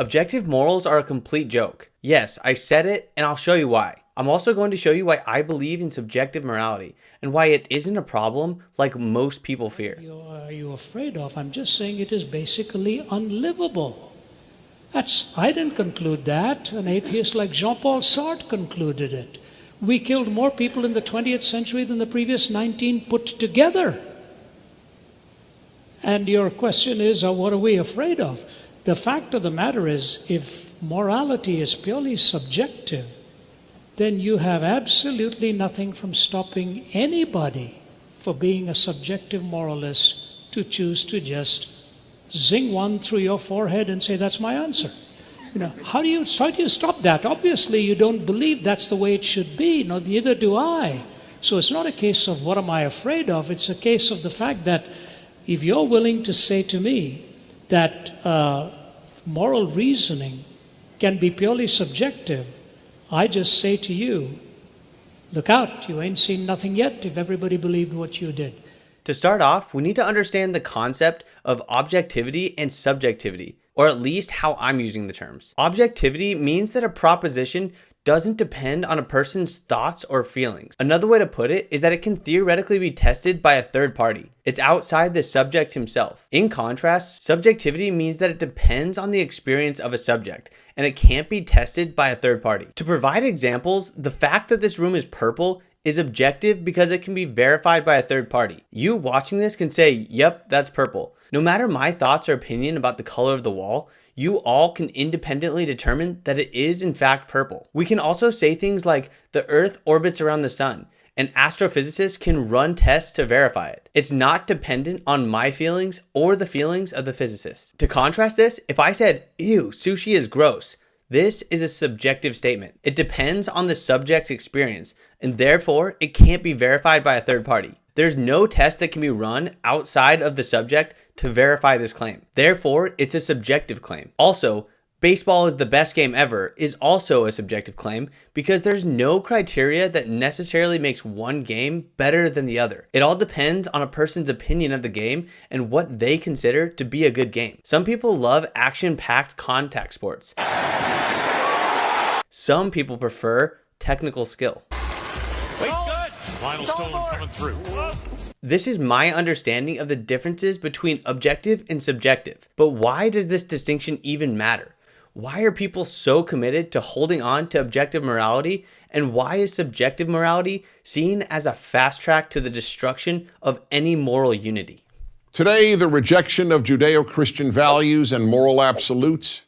Objective morals are a complete joke. Yes, I said it, and I'll show you why. I'm also going to show you why I believe in subjective morality, and why it isn't a problem like most people fear. Are you afraid of? I'm just saying it is basically unlivable. I didn't conclude that. An atheist like Jean-Paul Sartre concluded it. We killed more people in the 20th century than the previous 19 put together. And your question is, what are we afraid of? The fact of the matter is, if morality is purely subjective, then you have absolutely nothing from stopping anybody for being a subjective moralist to choose to just zing one through your forehead and say, that's my answer. How do you stop that? Obviously, you don't believe that's the way it should be, neither do I. So it's not a case of what am I afraid of, it's a case of the fact that if you're willing to say to me that moral reasoning can be purely subjective, I just say to you, look out, you ain't seen nothing yet if everybody believed what you did. To start off, we need to understand the concept of objectivity and subjectivity, or at least how I'm using the terms. Objectivity means that a proposition doesn't depend on a person's thoughts or feelings. Another way to put it is that it can theoretically be tested by a third party. It's outside the subject himself. In contrast, subjectivity means that it depends on the experience of a subject, and it can't be tested by a third party. To provide examples, the fact that this room is purple is objective because it can be verified by a third party. You watching this can say, yep, that's purple. No matter my thoughts or opinion about the color of the wall, you all can independently determine that it is in fact purple. We can also say things like the Earth orbits around the sun, and astrophysicists can run tests to verify it. It's not dependent on my feelings or the feelings of the physicists. To contrast this, if I said, ew, sushi is gross, this is a subjective statement. It depends on the subject's experience, and therefore it can't be verified by a third party. There's no test that can be run outside of the subject to verify this claim. Therefore, it's a subjective claim. Also, baseball is the best game ever is also a subjective claim because there's no criteria that necessarily makes one game better than the other. It all depends on a person's opinion of the game and what they consider to be a good game. Some people love action-packed contact sports. Some people prefer technical skill. Final stone coming through. This is my understanding of the differences between objective and subjective. But why does this distinction even matter? Why are people so committed to holding on to objective morality? And why is subjective morality seen as a fast track to the destruction of any moral unity? Today, the rejection of Judeo-Christian values and moral absolutes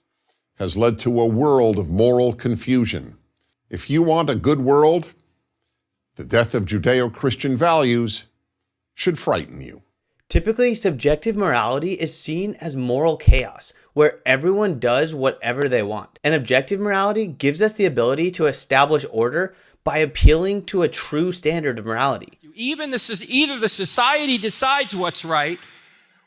has led to a world of moral confusion. If you want a good world, the death of Judeo-Christian values should frighten you. Typically, subjective morality is seen as moral chaos, where everyone does whatever they want. And objective morality gives us the ability to establish order by appealing to a true standard of morality. Either the society decides what's right,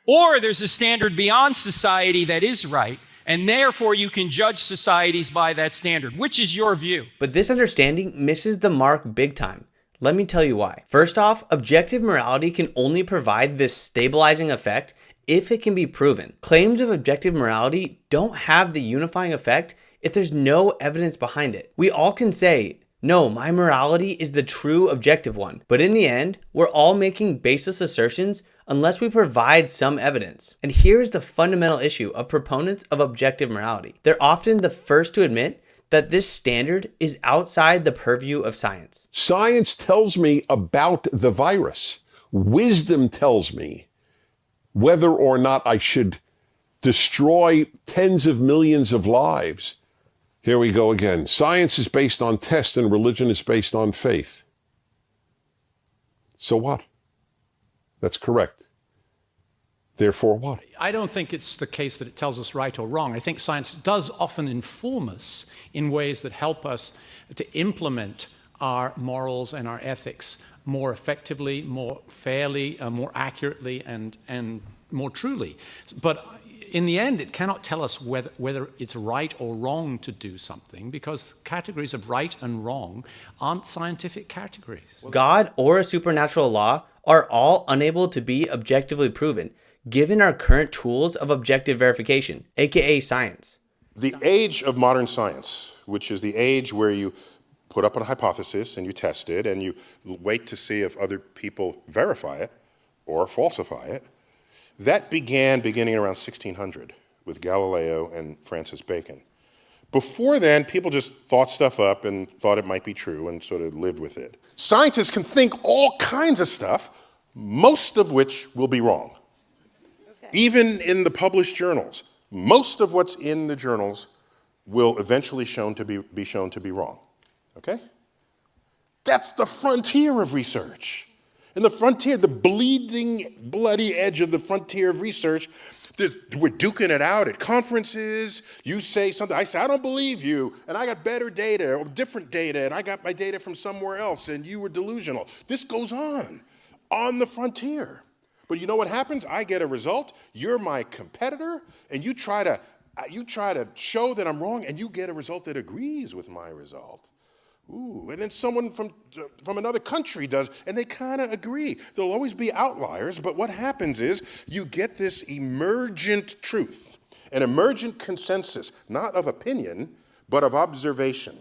or there's a standard beyond society that is right, and therefore you can judge societies by that standard. Which is your view? But this understanding misses the mark big time. Let me tell you why. First off, objective morality can only provide this stabilizing effect if it can be proven. Claims of objective morality don't have the unifying effect if there's no evidence behind it. We all can say, no, my morality is the true objective one. But in the end, we're all making baseless assertions unless we provide some evidence. And here's the fundamental issue of proponents of objective morality. They're often the first to admit that this standard is outside the purview of science. Science tells me about the virus. Wisdom tells me whether or not I should destroy tens of millions of lives. Here we go again. Science is based on tests and religion is based on faith. So what? That's correct. Therefore what? I don't think it's the case that it tells us right or wrong. I think science does often inform us in ways that help us to implement our morals and our ethics more effectively, more fairly, more accurately, and more truly. But in the end, it cannot tell us whether it's right or wrong to do something, because categories of right and wrong aren't scientific categories. God or a supernatural law are all unable to be objectively proven, given our current tools of objective verification, aka science. The age of modern science, which is the age where you put up a hypothesis and you test it and you wait to see if other people verify it or falsify it, that beginning around 1600 with Galileo and Francis Bacon. Before then, people just thought stuff up and thought it might be true and sort of lived with it. Scientists can think all kinds of stuff, most of which will be wrong. Okay. Even in the published journals, most of what's in the journals will eventually be shown to be wrong. Okay? That's the frontier of research. And the frontier, the bleeding, bloody edge of the frontier of research, we're duking it out at conferences. You say something, I say, I don't believe you, and I got better data or different data, and I got my data from somewhere else, and you were delusional. This goes on the frontier. But you know what happens? I get a result, you're my competitor, and you try to show that I'm wrong, and you get a result that agrees with my result. Ooh, and then someone from another country does, and they kind of agree. There'll always be outliers, but what happens is you get this emergent truth, an emergent consensus, not of opinion, but of observation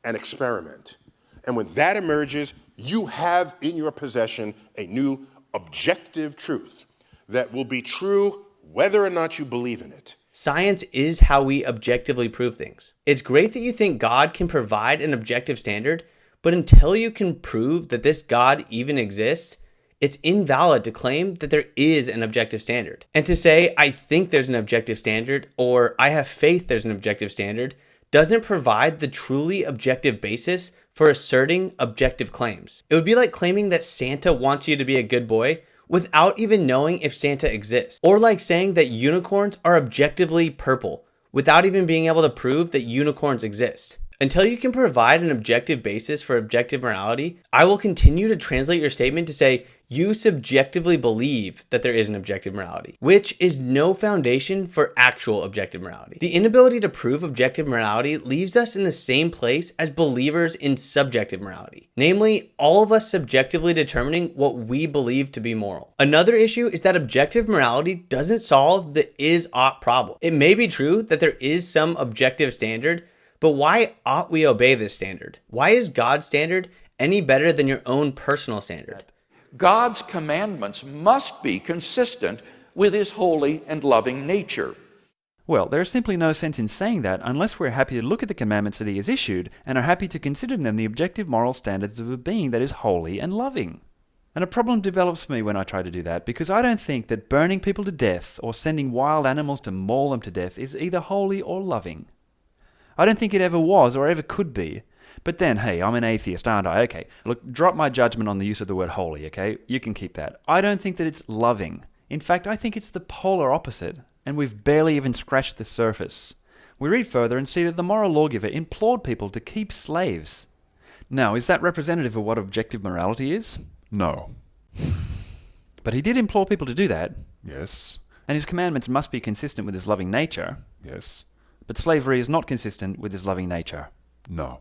and experiment. And when that emerges, you have in your possession a new objective truth that will be true whether or not you believe in it. Science is how we objectively prove things. It's great that you think God can provide an objective standard, but until you can prove that this God even exists, it's invalid to claim that there is an objective standard. And to say, I think there's an objective standard, or I have faith there's an objective standard, doesn't provide the truly objective basis for asserting objective claims. It would be like claiming that Santa wants you to be a good boy without even knowing if Santa exists. Or like saying that unicorns are objectively purple without even being able to prove that unicorns exist. Until you can provide an objective basis for objective morality, I will continue to translate your statement to say you subjectively believe that there is an objective morality, which is no foundation for actual objective morality. The inability to prove objective morality leaves us in the same place as believers in subjective morality, namely all of us subjectively determining what we believe to be moral. Another issue is that objective morality doesn't solve the is-ought problem. It may be true that there is some objective standard, but why ought we obey this standard? Why is God's standard any better than your own personal standard? God's commandments must be consistent with his holy and loving nature. Well, there is simply no sense in saying that unless we're happy to look at the commandments that he has issued and are happy to consider them the objective moral standards of a being that is holy and loving. And a problem develops for me when I try to do that, because I don't think that burning people to death or sending wild animals to maul them to death is either holy or loving. I don't think it ever was or ever could be. But then, hey, I'm an atheist, aren't I? Okay, look, drop my judgment on the use of the word holy, okay? You can keep that. I don't think that it's loving. In fact, I think it's the polar opposite, and we've barely even scratched the surface. We read further and see that the moral lawgiver implored people to keep slaves. Now, is that representative of what objective morality is? No. But he did implore people to do that. Yes. And his commandments must be consistent with his loving nature. Yes. But slavery is not consistent with his loving nature. No.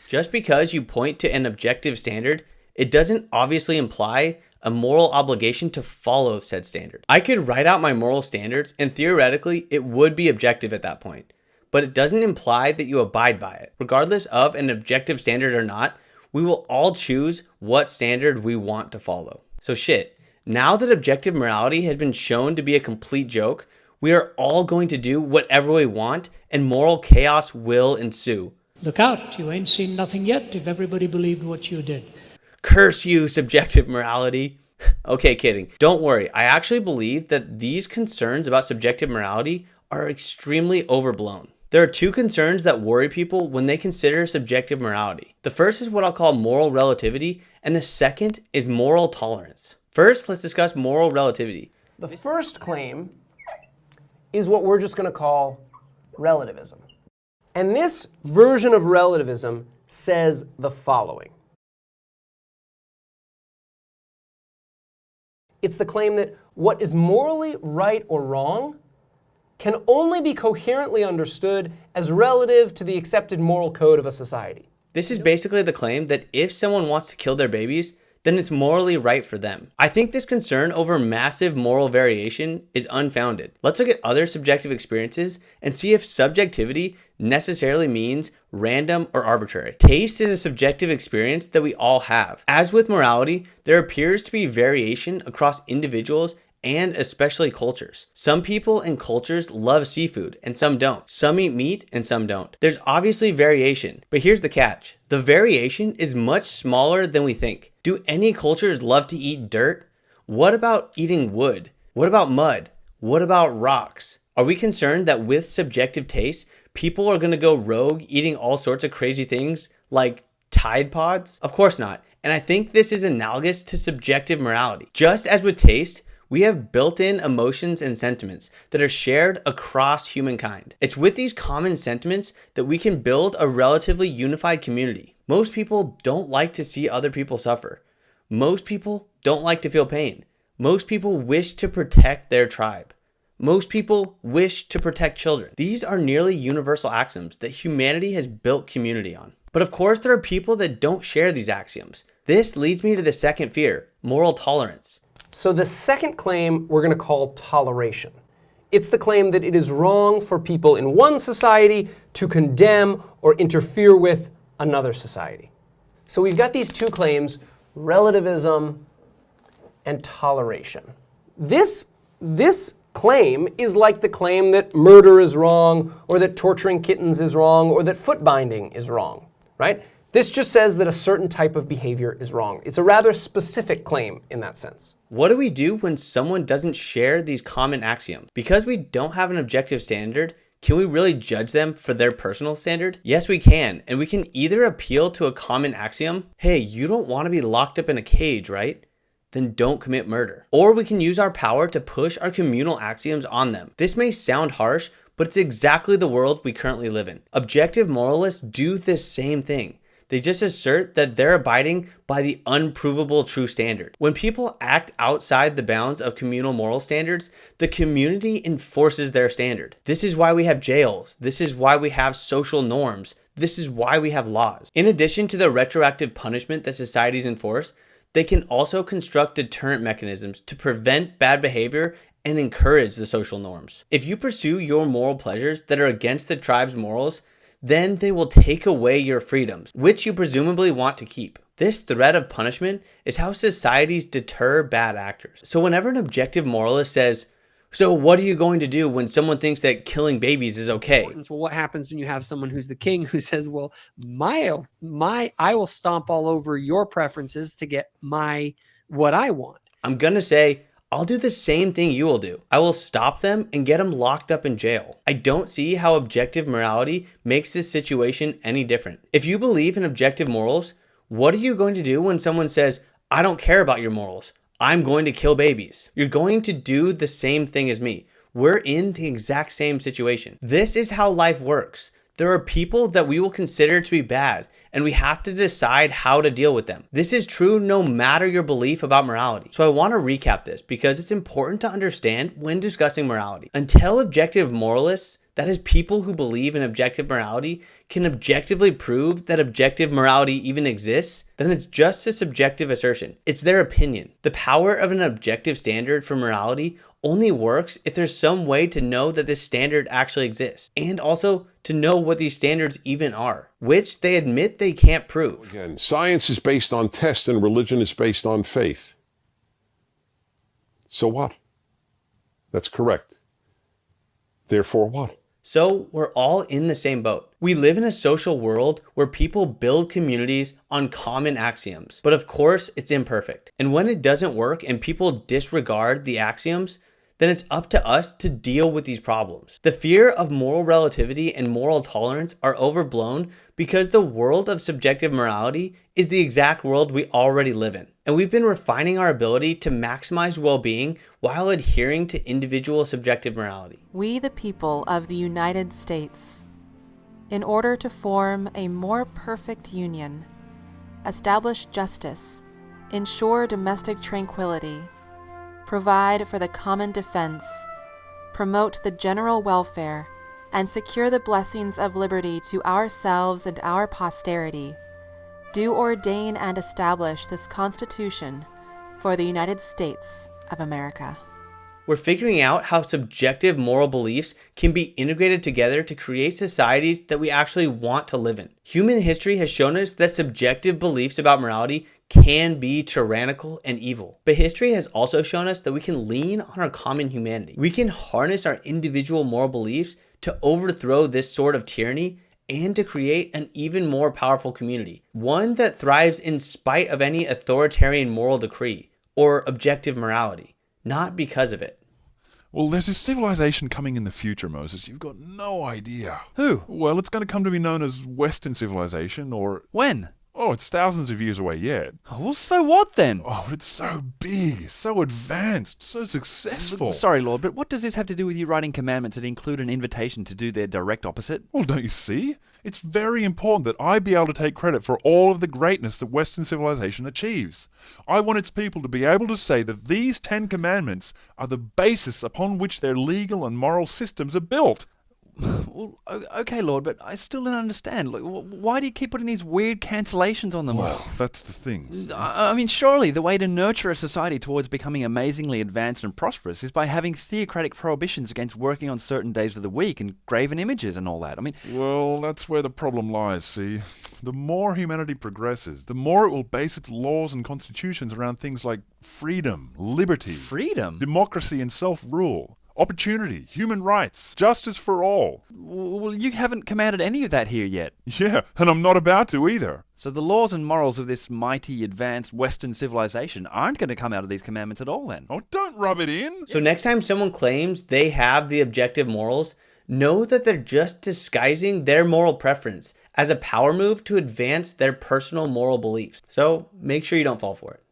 Just because you point to an objective standard, it doesn't obviously imply a moral obligation to follow said standard. I could write out my moral standards and theoretically it would be objective at that point, but it doesn't imply that you abide by it. Regardless of an objective standard or not, we will all choose what standard we want to follow. So shit, now that objective morality has been shown to be a complete joke, we are all going to do whatever we want and moral chaos will ensue. Look out, you ain't seen nothing yet if everybody believed what you did. Curse you, subjective morality. Okay, kidding. Don't worry. I actually believe that these concerns about subjective morality are extremely overblown. There are two concerns that worry people when they consider subjective morality. The first is what I'll call moral relativity, and the second is moral tolerance. First, let's discuss moral relativity. The first claim is what we're just going to call relativism. And this version of relativism says the following. It's the claim that what is morally right or wrong can only be coherently understood as relative to the accepted moral code of a society. This is basically the claim that if someone wants to kill their babies, then it's morally right for them. I think this concern over massive moral variation is unfounded. Let's look at other subjective experiences and see if subjectivity necessarily means random or arbitrary. Taste is a subjective experience that we all have. As with morality, there appears to be variation across individuals and especially cultures. Some people and cultures love seafood and some don't. Some eat meat and some don't. There's obviously variation, but here's the catch. The variation is much smaller than we think. Do any cultures love to eat dirt? What about eating wood? What about mud? What about rocks? Are we concerned that with subjective taste, people are going to go rogue eating all sorts of crazy things like Tide Pods? Of course not. And I think this is analogous to subjective morality. Just as with taste, we have built-in emotions and sentiments that are shared across humankind. It's with these common sentiments that we can build a relatively unified community. Most people don't like to see other people suffer. Most people don't like to feel pain. Most people wish to protect their tribe. Most people wish to protect children. These are nearly universal axioms that humanity has built community on. But of course, there are people that don't share these axioms. This leads me to the second fear, moral tolerance. So the second claim we're going to call toleration. It's the claim that it is wrong for people in one society to condemn or interfere with another society. So we've got these two claims, relativism and toleration. This claim is like the claim that murder is wrong, or that torturing kittens is wrong, or that foot binding is wrong, right? This just says that a certain type of behavior is wrong. It's a rather specific claim in that sense. What do we do when someone doesn't share these common axioms? Because we don't have an objective standard, can we really judge them for their personal standard? Yes, we can. And we can either appeal to a common axiom, hey, you don't want to be locked up in a cage, right? Then don't commit murder. Or we can use our power to push our communal axioms on them. This may sound harsh, but it's exactly the world we currently live in. Objective moralists do this same thing. They just assert that they're abiding by the unprovable true standard. When people act outside the bounds of communal moral standards, the community enforces their standard. This is why we have jails. This is why we have social norms. This is why we have laws. In addition to the retroactive punishment that societies enforce, they can also construct deterrent mechanisms to prevent bad behavior and encourage the social norms. If you pursue your moral pleasures that are against the tribe's morals, then they will take away your freedoms, which you presumably want to keep. This threat of punishment is how societies deter bad actors. So whenever an objective moralist says, so what are you going to do when someone thinks that killing babies is okay? Well, what happens when you have someone who's the king who says, well, I will stomp all over your preferences to get what I want? I'm going to say, I'll do the same thing you will do. I will stop them and get them locked up in jail. I don't see how objective morality makes this situation any different. If you believe in objective morals, what are you going to do when someone says, I don't care about your morals, I'm going to kill babies? You're going to do the same thing as me. We're in the exact same situation. This is how life works. There are people that we will consider to be bad, and we have to decide how to deal with them. This is true no matter your belief about morality. So I want to recap this because it's important to understand when discussing morality. Until objective moralists, that is people who believe in objective morality, can objectively prove that objective morality even exists, then it's just a subjective assertion. It's their opinion. The power of an objective standard for morality only works if there's some way to know that this standard actually exists, and also to know what these standards even are, which they admit they can't prove. Again, science is based on tests and religion is based on faith. So what? That's correct. Therefore what? So we're all in the same boat. We live in a social world where people build communities on common axioms, but of course it's imperfect. And when it doesn't work and people disregard the axioms, then it's up to us to deal with these problems. The fear of moral relativity and moral tolerance are overblown because the world of subjective morality is the exact world we already live in. And we've been refining our ability to maximize well-being while adhering to individual subjective morality. We, the people of the United States, in order to form a more perfect union, establish justice, ensure domestic tranquility, provide for the common defense, promote the general welfare, and secure the blessings of liberty to ourselves and our posterity, do ordain and establish this Constitution for the United States of America. We're figuring out how subjective moral beliefs can be integrated together to create societies that we actually want to live in. Human history has shown us that subjective beliefs about morality can be tyrannical and evil. But history has also shown us that we can lean on our common humanity. We can harness our individual moral beliefs to overthrow this sort of tyranny and to create an even more powerful community, one that thrives in spite of any authoritarian moral decree or objective morality, not because of it. Well, there's a civilization coming in the future, Moses. You've got no idea. Who? Well, it's going to come to be known as Western civilization, or... When? Oh, it's thousands of years away yet. Oh, well, so what then? Oh, but it's so big, so advanced, so successful. Sorry, Lord, but what does this have to do with you writing commandments that include an invitation to do their direct opposite? Well, don't you see? It's very important that I be able to take credit for all of the greatness that Western civilization achieves. I want its people to be able to say that these 10 commandments are the basis upon which their legal and moral systems are built. Well, okay, Lord, but I still don't understand. Like, why do you keep putting these weird cancellations on them all? Well, that's the thing. I mean, surely the way to nurture a society towards becoming amazingly advanced and prosperous is by having theocratic prohibitions against working on certain days of the week and graven images and all that. I mean... Well, that's where the problem lies, see? The more humanity progresses, the more it will base its laws and constitutions around things like freedom, liberty... Freedom? Democracy and self-rule. Opportunity, human rights, justice for all. Well, you haven't commanded any of that here yet. Yeah, and I'm not about to either. So the laws and morals of this mighty, advanced Western civilization aren't going to come out of these commandments at all then. Oh, don't rub it in. So next time someone claims they have the objective morals, know that they're just disguising their moral preference as a power move to advance their personal moral beliefs. So make sure you don't fall for it.